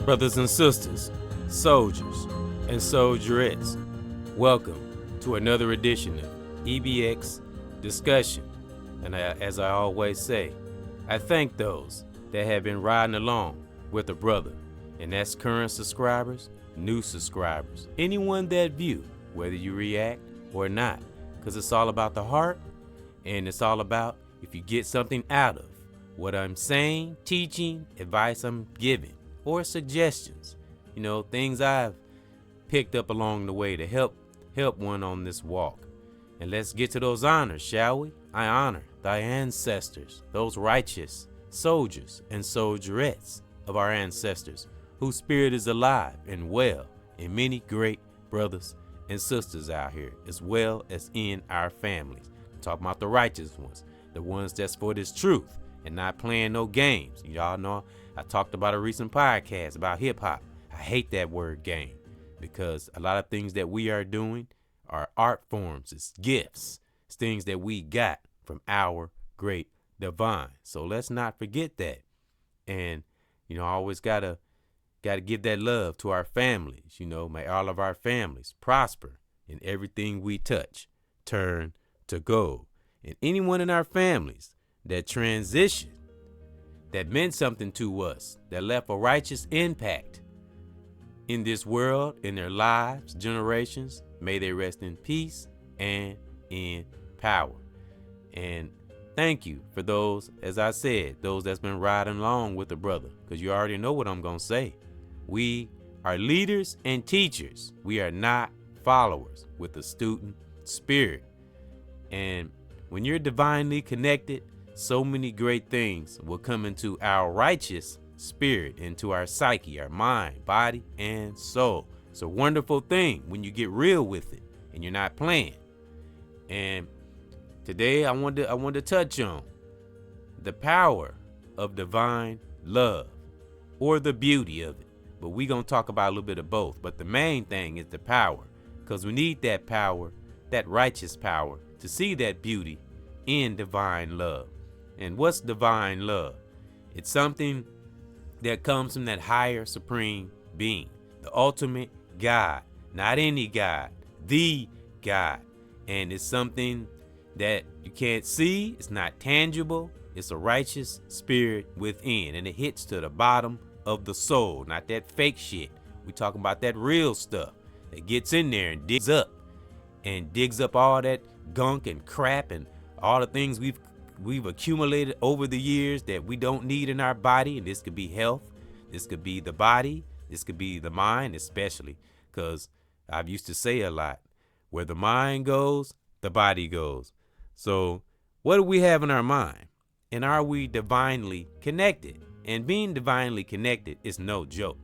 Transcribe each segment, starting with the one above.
Brothers and sisters, soldiers and soldierettes, welcome to another edition of EBX Discussion. And as I always say, I thank those that have been riding along with a brother, and that's current subscribers, new subscribers, anyone that view, whether you react or not, because it's all about the heart, and it's all about if you get something out of what I'm saying, teaching, advice I'm giving, or suggestions, things I've picked up along the way to help one on this walk. And let's get to those honors, shall we? I honor thy ancestors, those righteous soldiers and soldierettes of our ancestors, whose spirit is alive and well in many great brothers and sisters out here, as well as in our families. I'm talking about the righteous ones, the ones that's for this truth and not playing no games. Y'all know I talked about a recent podcast about hip hop. I hate that word game, because a lot of things that we are doing are art forms, it's gifts, it's things that we got from our great divine. So let's not forget that. And I always gotta give that love to our families. May all of our families prosper, and everything we touch turn to gold. And anyone in our families that transition, that meant something to us, that left a righteous impact in this world, in their lives, generations, may they rest in peace and in power. And thank you for those, as I said, those that's been riding along with the brother, because you already know what I'm going to say. We are leaders and teachers. We are not followers with a student spirit. And when you're divinely connected, so many great things will come into our righteous spirit, into our psyche, our mind, body, and soul. It's a wonderful thing when you get real with it and you're not playing. And today I want to touch on the power of divine love, or the beauty of it. But we're going to talk about a little bit of both. But the main thing is the power, because we need that power, that righteous power, to see that beauty in divine love. And what's divine love? It's something that comes from that higher supreme being, the ultimate God, not any God, the God. And it's something that you can't see, it's not tangible, it's a righteous spirit within, and it hits to the bottom of the soul, not that fake shit. We talking about that real stuff that gets in there and digs up all that gunk and crap and all the things we've accumulated over the years that we don't need in our body. And this could be health, this could be the body, this could be the mind, especially because I've used to say a lot, where the mind goes, the body goes. So what do we have in our mind? And are we divinely connected? And being divinely connected is no joke.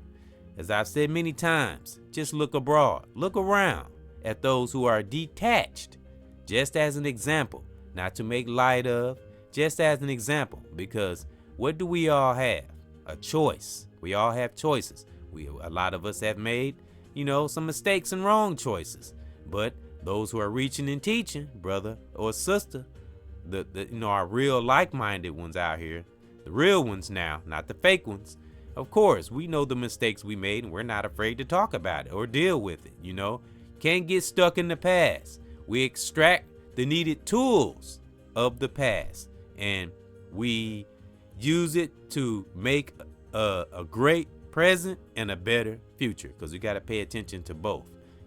As I've said many times, just look abroad, look around at those who are detached, just as an example. Not to make light of, just as an example, because what do we all have? A choice. We all have choices. A lot of us have made, some mistakes and wrong choices. But those who are reaching and teaching, brother or sister, our real like-minded ones out here, the real ones now, not the fake ones. Of course, we know the mistakes we made, and we're not afraid to talk about it or deal with it. Can't get stuck in the past. We extract the needed tools of the past, and we use it to make a great present and a better future, because we got to pay attention to both.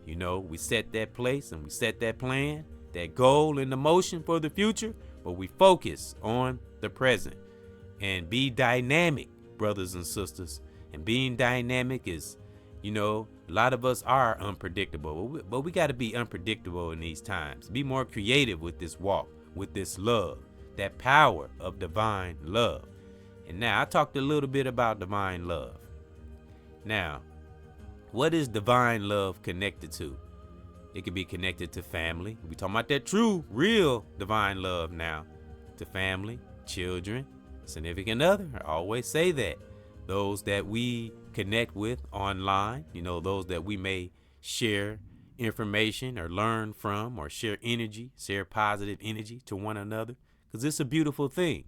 We set that place and we set that plan, that goal in the motion for the future, but we focus on the present and be dynamic, brothers and sisters. And being dynamic is, a lot of us are unpredictable, but we got to be unpredictable in these times. Be more creative with this walk, with this love, that power of divine love. And now I talked a little bit about divine love. Now, what is divine love connected to? It could be connected to family. We're talking about that true, real divine love now. To family, children, significant other. I always say that. Those that we connect with online, those that we may share information or learn from, or share positive energy to one another, because it's a beautiful thing.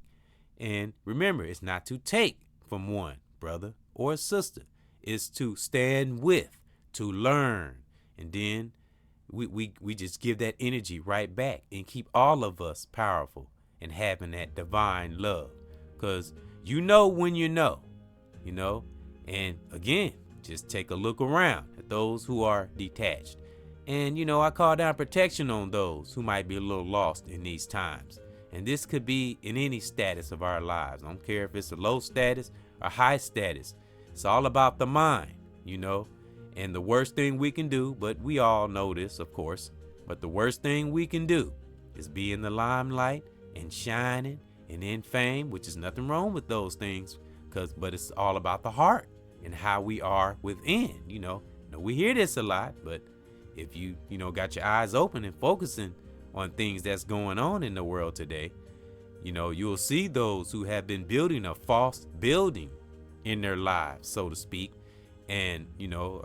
And remember, it's not to take from one brother or sister. is to stand with, to learn. And then we just give that energy right back and keep all of us powerful and having that divine love. Because you know when you know. And again, just take a look around at those who are detached. And, I call down protection on those who might be a little lost in these times. And this could be in any status of our lives. I don't care if it's a low status or high status. It's all about the mind, And the worst thing we can do, but we all know this, of course, but the worst thing we can do is be in the limelight and shining and in fame, which is nothing wrong with those things, but it's all about the heart and how we are within, We hear this a lot, but if you got your eyes open and focusing on things that's going on in the world today, you'll see those who have been building a false building in their lives, so to speak. And,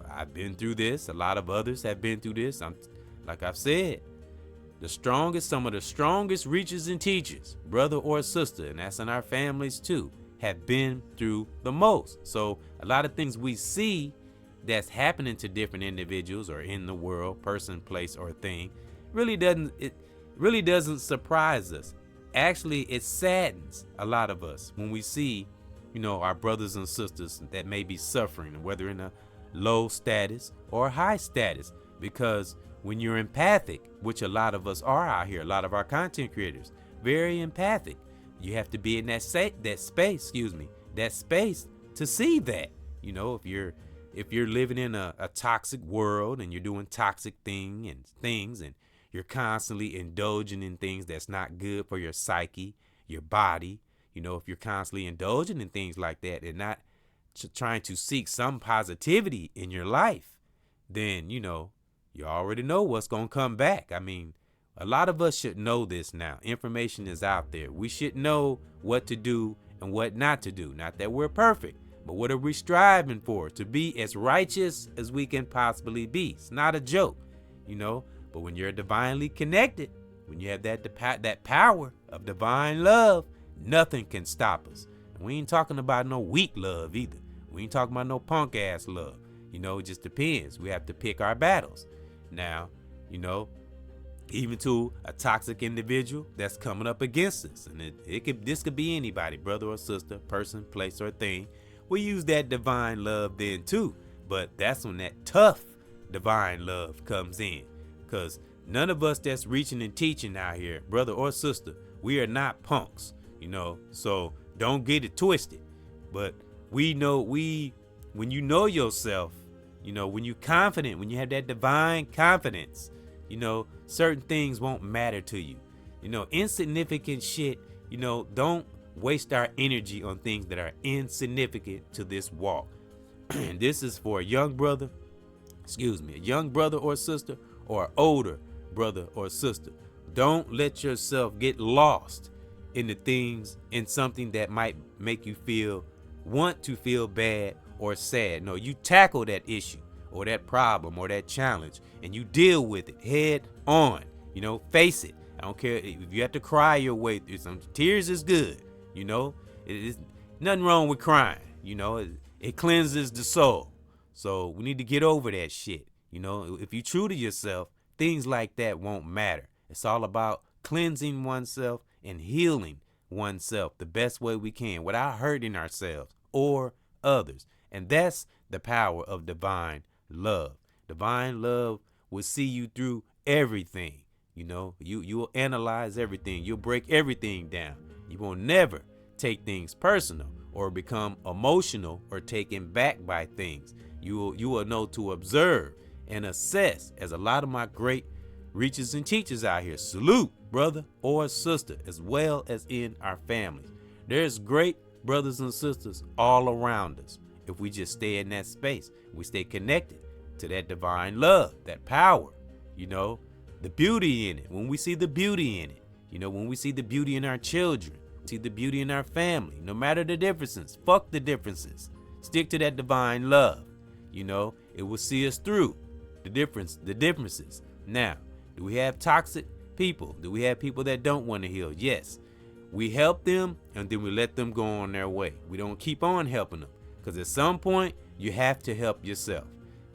I've been through this. A lot of others have been through this. Like I've said, some of the strongest reachers and teachers, brother or sister, and that's in our families too, have been through the most. So a lot of things we see that's happening to different individuals or in the world, person, place, or thing, really doesn't surprise us. Actually, it saddens a lot of us when we see, our brothers and sisters that may be suffering, whether in a low status or high status. Because when you're empathic, which a lot of us are out here, a lot of our content creators, very empathic, you have to be in that space to see that. If you're living in a toxic world and you're doing toxic things and you're constantly indulging in things that's not good for your psyche, your body, if you're constantly indulging in things like that and not trying to seek some positivity in your life, then, you already know what's going to come back. I mean, a lot of us should know this now. Information is out there. We should know what to do and what not to do. Not that we're perfect, but what are we striving for? To be as righteous as we can possibly be. It's not a joke, But when you're divinely connected, when you have that power of divine love, nothing can stop us. And we ain't talking about no weak love either. We ain't talking about no punk ass love. It just depends. We have to pick our battles. Now, even to a toxic individual that's coming up against us. And this could be anybody, brother or sister, person, place, or thing. We use that divine love then too. But that's when that tough divine love comes in. Because none of us that's reaching and teaching out here, brother or sister, we are not punks, So don't get it twisted. But we know when you know yourself, when you're confident, when you have that divine confidence, certain things won't matter to you. Insignificant shit, don't waste our energy on things that are insignificant to this walk. And this is for a young brother or sister, or an older brother or sister. Don't let yourself get lost in something that might make you want to feel bad or sad. No, you tackle that issue or that problem or that challenge and you deal with it head on. Face it. I don't care if you have to cry your way through some tears is good. It's nothing wrong with crying. It cleanses the soul. So we need to get over that shit. If you're true to yourself, things like that won't matter. It's all about cleansing oneself and healing oneself the best way we can without hurting ourselves or others. And that's the power of divine love. Divine love will see you through everything. You will analyze everything. You'll break everything down. You will never take things personal or become emotional or taken back by things. You will know to observe and assess, as a lot of my great reachers and teachers out here. Salute, brother or sister, as well as in our families. There's great brothers and sisters all around us. If we just stay in that space, we stay connected to that divine love, that power, the beauty in it. When we see the beauty in it, when we see the beauty in our children, see the beauty in our family, no matter the differences, fuck the differences. Stick to that divine love. It will see us through the differences. Now, do we have toxic people? Do we have people that don't want to heal? Yes. We help them and then we let them go on their way. We don't keep on helping them because at some point You have to help yourself.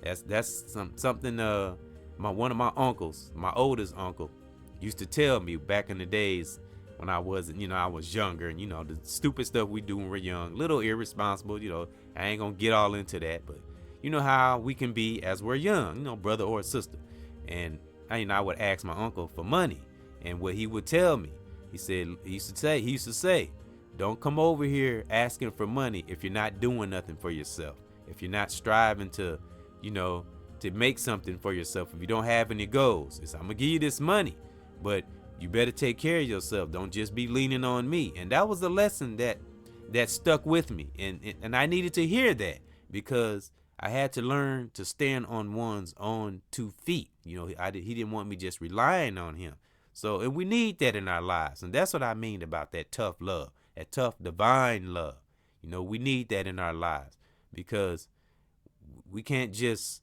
That's something one of my uncles, my oldest uncle, used to tell me back in the days when I wasn't, I was younger, and the stupid stuff we do when we're young, little irresponsible, I ain't gonna get all into that, but you know how we can be as we're young, brother or sister. And I would ask my uncle for money, and what he would tell me, he used to say, don't come over here asking for money if you're not doing nothing for yourself, if you're not striving to make something for yourself, if you don't have any goals. I'm gonna give you this money, but you better take care of yourself. Don't just be leaning on me. And that was a lesson that stuck with me, and I needed to hear that, because I had to learn to stand on one's own 2 feet. He didn't want me just relying on him. So, and we need that in our lives, and that's what I mean about that tough love, that tough divine love. We need that in our lives, because we can't just,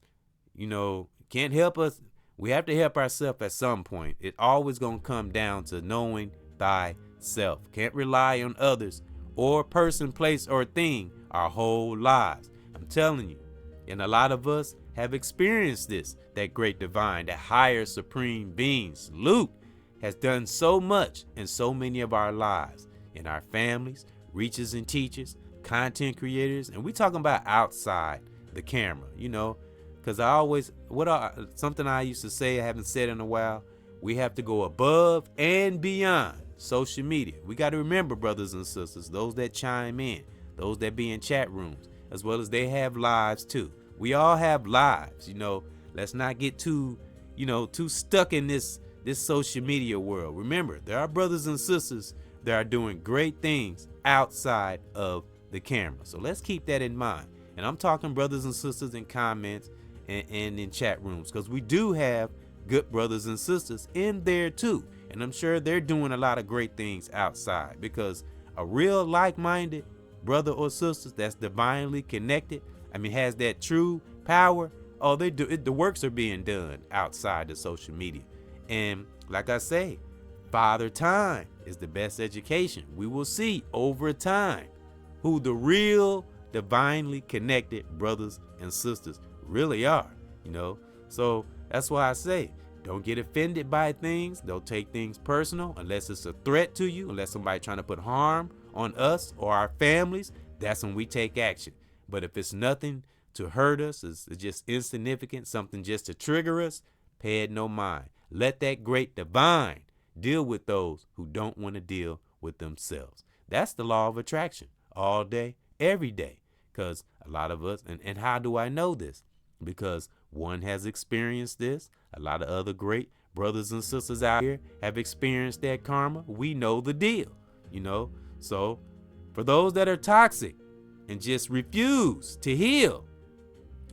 can't help us. We have to help ourselves at some point. It's always going to come down to knowing thyself. Can't rely on others or person, place, or thing our whole lives. I'm telling you. And a lot of us have experienced this, that great divine, that higher supreme being, Salute, has done so much in so many of our lives, in our families, reachers and teachers, content creators, and we talking about outside the camera, because something I used to say, I haven't said in a while, we have to go above and beyond social media. We got to remember, brothers and sisters, those that chime in, those that be in chat rooms, as well as they have lives too. We all have lives, let's not get too stuck in this social media world. Remember, there are brothers and sisters that are doing great things outside of the camera. So let's keep that in mind. And I'm talking brothers and sisters in comments and in chat rooms, because we do have good brothers and sisters in there too. And I'm sure they're doing a lot of great things outside, because a real like-minded brother or sister that's divinely connected, has that true power, the works are being done outside the social media. And like I say, Father Time is the best education. We will see over time who the real divinely connected brothers and sisters really are, So that's why I say, don't get offended by things. Don't take things personal unless it's a threat to you, unless somebody trying to put harm on us or our families. That's when we take action. But if it's nothing to hurt us, it's just insignificant, something just to trigger us, pay it no mind. Let that great divine deal with those who don't want to deal with themselves. That's the law of attraction all day, every day. Because a lot of us, and how do I know this? Because one has experienced this. A lot of other great brothers and sisters out here have experienced that karma. We know the deal, So for those that are toxic and just refuse to heal,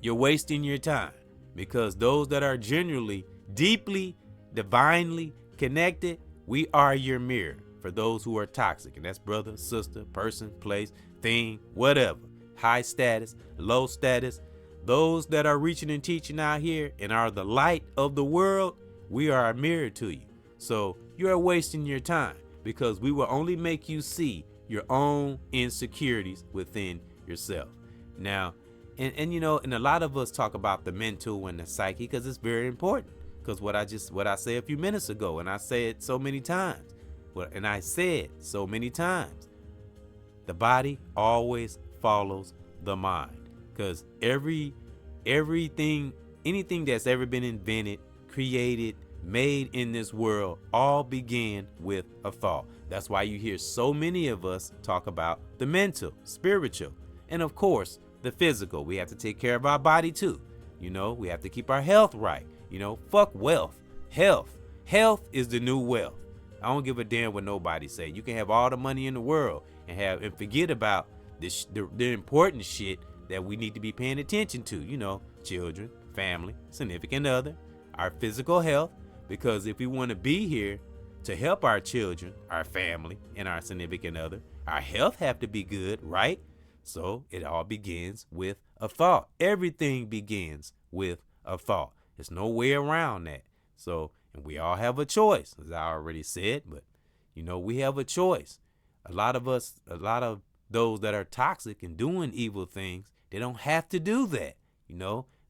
you're wasting your time. Because those that are genuinely, deeply, divinely connected, we are your mirror for those who are toxic. And that's brother, sister, person, place, thing, whatever. High status, low status. Those that are reaching and teaching out here and are the light of the world, we are a mirror to you. So you are wasting your time, because we will only make you see your own insecurities within yourself. Now, and a lot of us talk about the mental and the psyche, because it's very important. Because what I said a few minutes ago, and I say it so many times, the body always follows the mind. Because anything that's ever been invented, created, made in this world, all began with a thought. That's why you hear so many of us talk about the mental, spiritual, and of course, the physical. We have to take care of our body too. We have to keep our health right. Fuck wealth. Health is the new wealth. I don't give a damn what nobody say. You can have all the money in the world and forget about the important shit that we need to be paying attention to. Children, family, significant other, our physical health. Because if we want to be here to help our children, our family, and our significant other, our health have to be good, right? So it all begins with a thought. Everything begins with a thought. There's no way around that. So, and we all have a choice, as I already said, but we have a choice. A lot of those that are toxic and doing evil things They don't have to do that.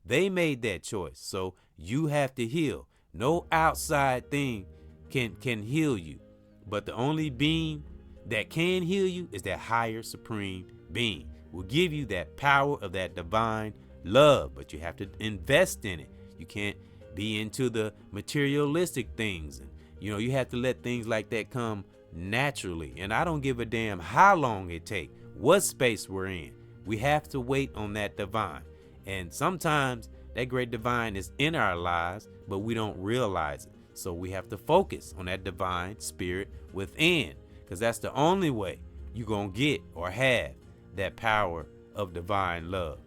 They made that choice. So you have to heal. No outside thing can heal you. But the only being that can heal you is that higher supreme being. Will give you that power of that divine love, but you have to invest in it. You can't be into the materialistic things. And you have to let things like that come naturally. And I don't give a damn how long it takes, what space we're in. We have to wait on that divine. And sometimes that great divine is in our lives, but we don't realize it. So we have to focus on that divine spirit within, because that's the only way you're going to get or have that power of divine love.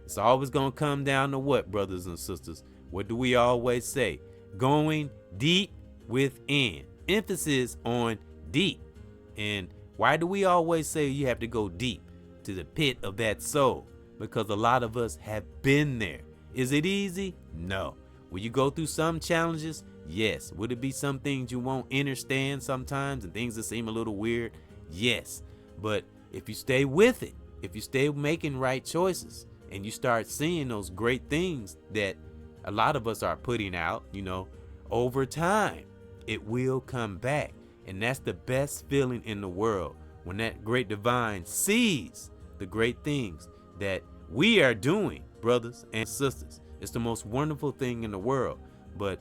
It's always going to come down to what, brothers and sisters? What do we always say? Going deep within. Emphasis on deep. And why do we always say you have to go deep to the pit of that soul? Because a lot of us have been there. Is it easy? No. Will you go through some challenges? Yes. Would it be some things you won't understand sometimes and things that seem a little weird? Yes. But if you stay with it, if you stay making right choices, and you start seeing those great things that a lot of us are putting out, over time, it will come back. And that's the best feeling in the world, when that great divine sees the great things that we are doing, brothers and sisters. It's the most wonderful thing in the world, but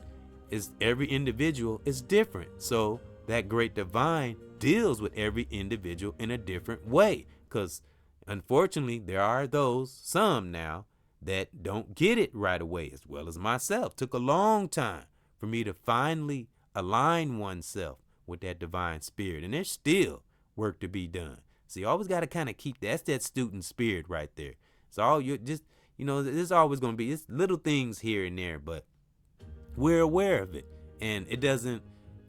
every individual is different. So that great divine deals with every individual in a different way, because unfortunately there are some now that don't get it right away, as well as myself. Took a long time for me to finally align oneself with that divine spirit, and there's still work to be done. So you always got to kind of keep that student spirit right there. So all you just, there's always going to be little things here and there, but we're aware of it. And it doesn't,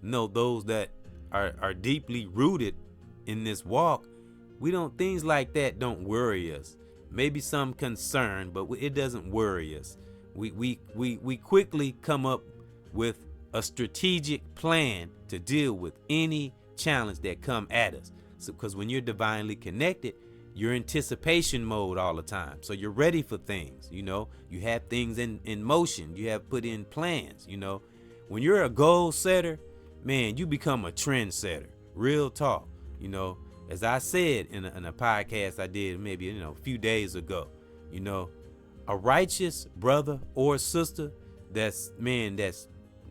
those that are deeply rooted in this walk, things like that don't worry us. Maybe some concern, but it doesn't worry us. We quickly come up with a strategic plan to deal with any challenge that come at us. So, because when you're divinely connected, you're in anticipation mode all the time. So you're ready for things, you have things in motion. You have put in plans, When you're a goal setter, man, you become a trend setter. Real talk, As I said in a podcast I did maybe, a few days ago, a righteous brother or sister that's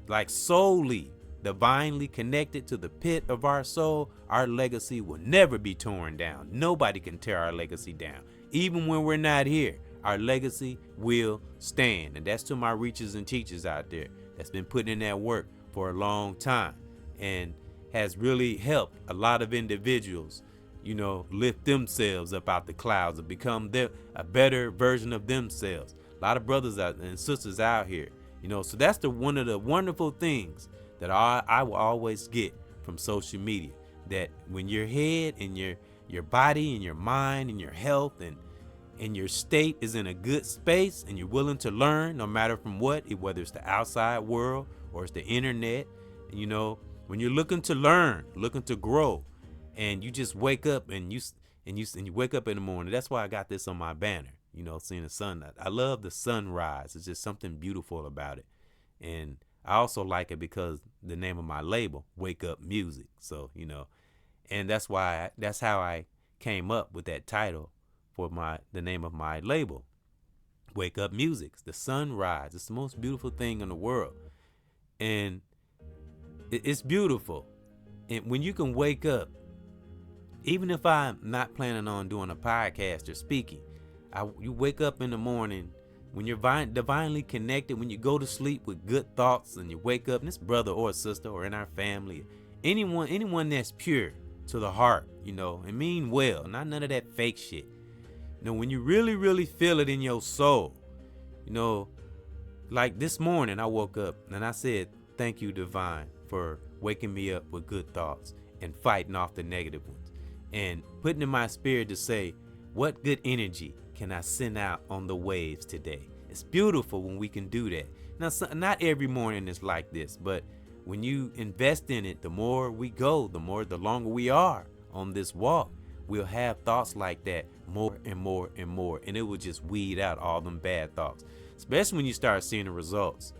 like solely divinely connected to the pit of our soul, our legacy will never be torn down. Nobody can tear our legacy down. Even when we're not here, our legacy will stand. And that's to my reachers and teachers out there that's been putting in that work for a long time and has really helped a lot of individuals, lift themselves up out the clouds and become a better version of themselves. A lot of brothers and sisters out here, so that's one of the wonderful things that I will always get from social media, that when your head and your body and your mind and your health and your state is in a good space and you're willing to learn, no matter from whether it's the outside world or it's the internet, and when you're looking to learn, looking to grow, and you just wake up and you wake up in the morning. That's why I got this on my banner, seeing the sun. I love the sunrise. It's just something beautiful about it. And I also like it because the name of my label, Wake Up Music. So, and that's how I came up with that title for the name of my label, Wake Up Music. The sunrise. It's the most beautiful thing in the world. And it's beautiful. And when you can wake up, even if I'm not planning on doing a podcast or speaking, you wake up in the morning when you're divinely connected, when you go to sleep with good thoughts and you wake up, and this brother or sister or in our family, anyone that's pure to the heart, and mean well, not none of that fake shit. When you really, really feel it in your soul, like this morning I woke up and I said, thank you, divine, for waking me up with good thoughts and fighting off the negative ones and putting in my spirit to say, what good energy can I send out on the waves today? It's beautiful when we can do that. Now, not every morning is like this, but when you invest in it, the more we go, the longer we are on this walk, we'll have thoughts like that more and more and more, and it will just weed out all them bad thoughts, especially when you start seeing the results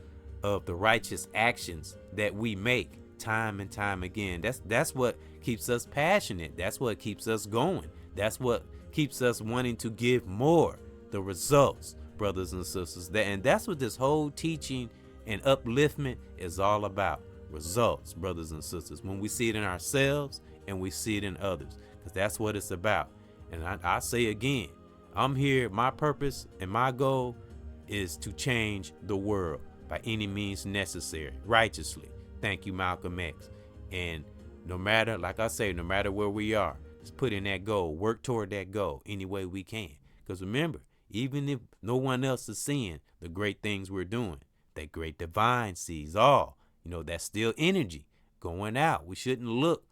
of the righteous actions that we make time and time again. That's what keeps us passionate. That's what keeps us going. That's what keeps us wanting to give more. The results, brothers and sisters. And that's what this whole teaching and upliftment is all about. Results, brothers and sisters. When we see it in ourselves and we see it in others, because that's what it's about. And I say again, I'm here. My purpose and my goal is to change the world by any means necessary, righteously. Thank you, Malcolm X. And no matter, like I say, no matter where we are, just put in that goal, work toward that goal any way we can. Because remember, even if no one else is seeing the great things we're doing, that great divine sees all. That's still energy going out. We shouldn't look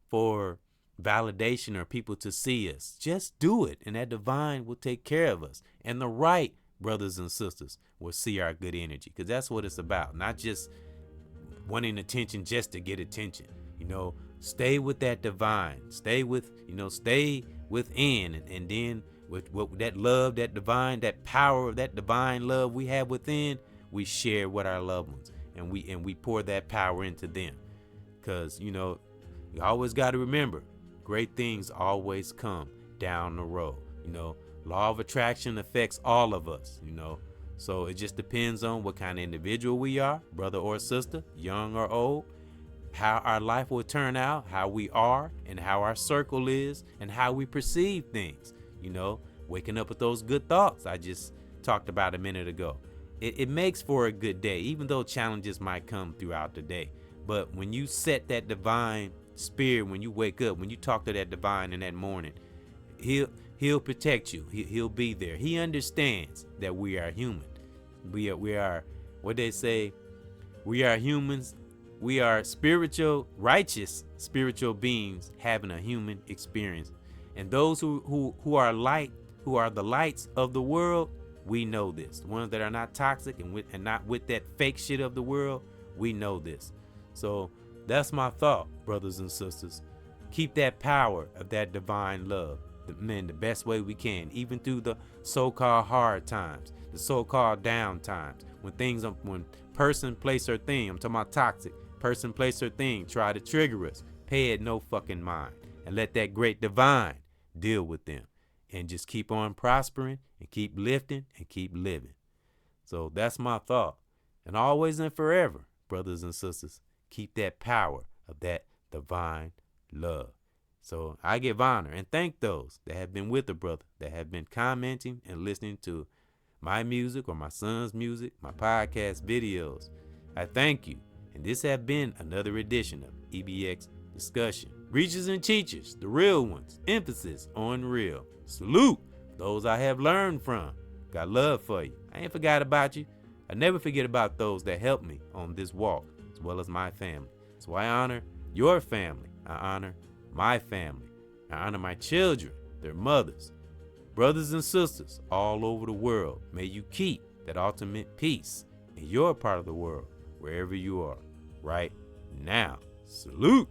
for validation or people to see us. Just do it, and that divine will take care of us. And the right brothers and sisters will see our good energy, because that's what it's about. Not just wanting attention just to get attention. Stay with that divine. Stay within, and then with that love, that divine, that power of that divine love we have within, we share with our loved ones, and we pour that power into them. Because you always got to remember, great things always come down the road. Law of attraction affects all of us. So it just depends on what kind of individual we are, brother or sister, young or old, how our life will turn out, how we are, and how our circle is, and how we perceive things. Waking up with those good thoughts I just talked about a minute ago. It makes for a good day, even though challenges might come throughout the day. But when you set that divine spirit, when you wake up, when you talk to that divine in that morning, he'll protect you. He'll be there. He understands that we are human. We are what they say, we are humans. We are righteous spiritual beings having a human experience. And those who are the lights of the world, we know this. The ones that are not toxic and not with that fake shit of the world, we know this. So that's my thought, brothers and sisters. Keep that power of that divine love, the best way we can, even through the so-called hard times, the so-called down times, when person, place, or thing, I'm talking about toxic, person, place, or thing try to trigger us, pay it no fucking mind, and let that great divine deal with them, and just keep on prospering and keep lifting and keep living. So that's my thought. And always and forever, brothers and sisters, keep that power of that divine love. So I give honor and thank those that have been with the brother, that have been commenting and listening to my music or my son's music, my podcast videos. I thank you. And this has been another edition of EBX Discussion. Reachers and teachers, the real ones, emphasis on real. Salute those I have learned from. Got love for you. I ain't forgot about you. I never forget about those that helped me on this walk, as well as my family. So I honor your family. I honor my family. I honor my children, their mothers, brothers and sisters all over the world. May you keep that ultimate peace in your part of the world, wherever you are right now. Salute.